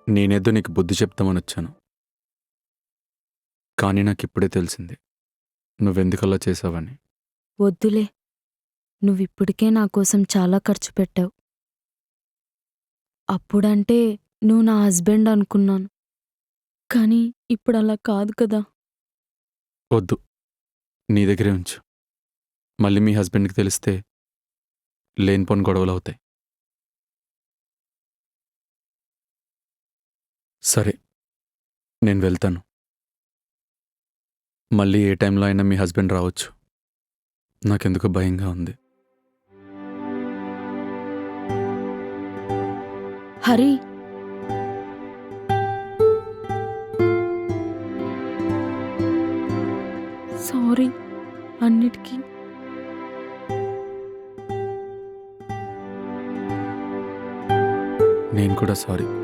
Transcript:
నేనేదో నీకు బుద్ధి చెప్తామని వచ్చాను. కానీ నాకిప్పుడే తెలిసింది నువ్వెందుకలా చేసావని. వద్దులే. నువ్విప్పటికే నా కోసం చాలా ఖర్చు పెట్టావు. అప్పుడంటే నువ్వు నా హస్బెండ్ అనుకున్నాను. కానీ ఇప్పుడలా కాదు కదా. వద్దు, నీ దగ్గరే ఉంచు. మళ్ళీ మీ హస్బెండ్కి తెలిస్తే లేనిపోని గొడవలు అవుతాయి. సరే, నేను వెళ్తాను. మళ్ళీ ఏ టైంలో అయినా మీ హస్బెండ్ రావచ్చు. నాకెందుకో భయంగా ఉంది. హరి, సారీ అన్నిటికీ. నేను కూడా సారీ.